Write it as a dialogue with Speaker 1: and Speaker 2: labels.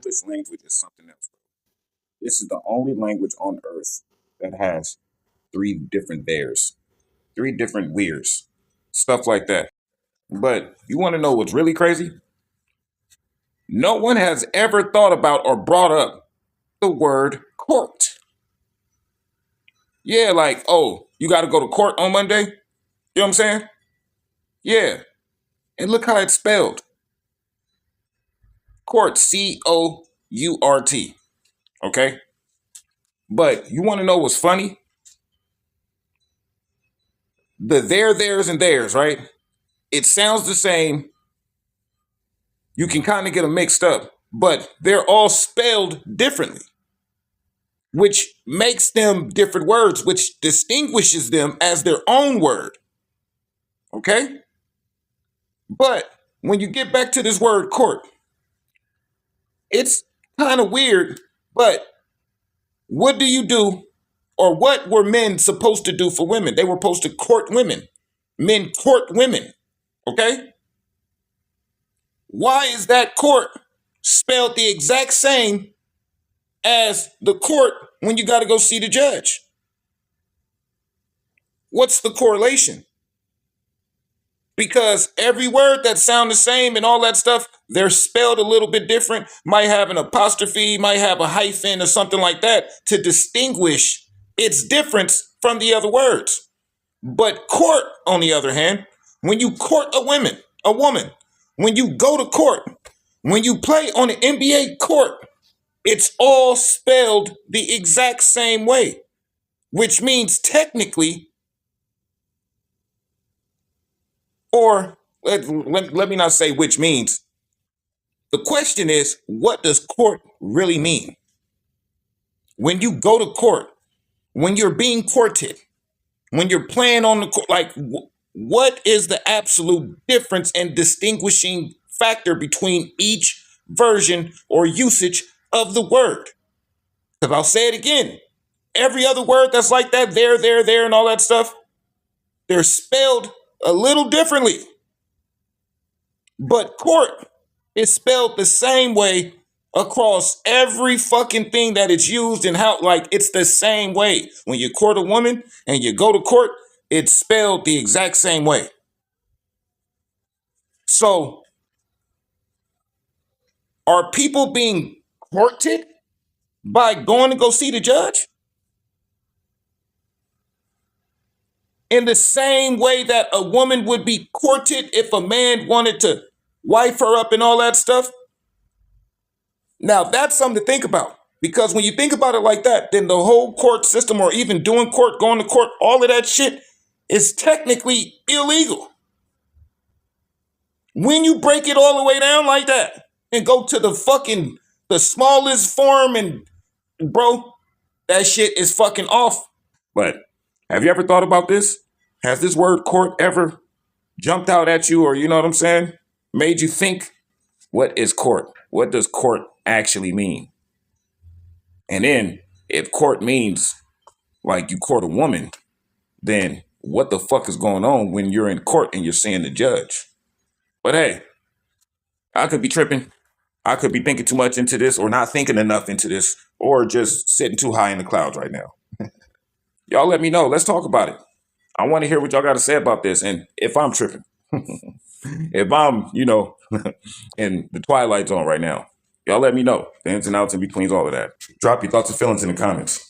Speaker 1: English language is something else, bro. This is the only language on earth that has three different theirs, three different weirds, stuff like that. But you want to know what's really crazy? No one has ever thought about or brought up the word court. Yeah, like, oh, you got to go to court on Monday? You know what I'm saying? Yeah. And look how it's spelled. Court, Court. Okay? But you want to know what's funny? The there, theirs, and theirs, right? It sounds the same. You can kind of get them mixed up, but they're all spelled differently, which makes them different words, which distinguishes them as their own word. Okay? But when you get back to this word court, it's kind of weird, but what do you do, or what were men supposed to do for women? They were supposed to court women. Men court women. Okay? Why is that court spelled the exact same as the court when you got to go see the judge? What's the correlation? Because every word that sound the same and all that stuff, they're spelled a little bit different, might have an apostrophe, might have a hyphen or something like that to distinguish its difference from the other words. But court, on the other hand, when you court a woman, when you go to court, when you play on an NBA court, it's all spelled the exact same way, which means technically, or let me not say which means. The question is, what does court really mean? When you go to court, when you're being courted, when you're playing on the court, like what is the absolute difference and distinguishing factor between each version or usage of the word? Because I'll say it again, every other word that's like that, there, and all that stuff, they're spelled a little differently. But court is spelled the same way across every fucking thing that it's used, and how, like, it's the same way. When you court a woman and you go to court, it's spelled the exact same way. So are people being courted by going to go see the judge? In the same way that a woman would be courted if a man wanted to wife her up and all that stuff? Now, that's something to think about. Because when you think about it like that, then the whole court system, or even doing court, going to court, all of that shit is technically illegal. When you break it all the way down like that and go to the smallest form, and bro, that shit is fucking off. But have you ever thought about this? Has this word court ever jumped out at you, or you know what I'm saying? Made you think, what is court? What does court actually mean? And then if court means like you court a woman, then what the fuck is going on when you're in court and you're seeing the judge? But hey, I could be tripping. I could be thinking too much into this, or not thinking enough into this, or just sitting too high in the clouds right now. Y'all let me know. Let's talk about it. I want to hear what y'all got to say about this, and if I'm tripping. If I'm, in the twilight zone right now. Y'all let me know the ins and outs in between all of that. Drop your thoughts and feelings in the comments.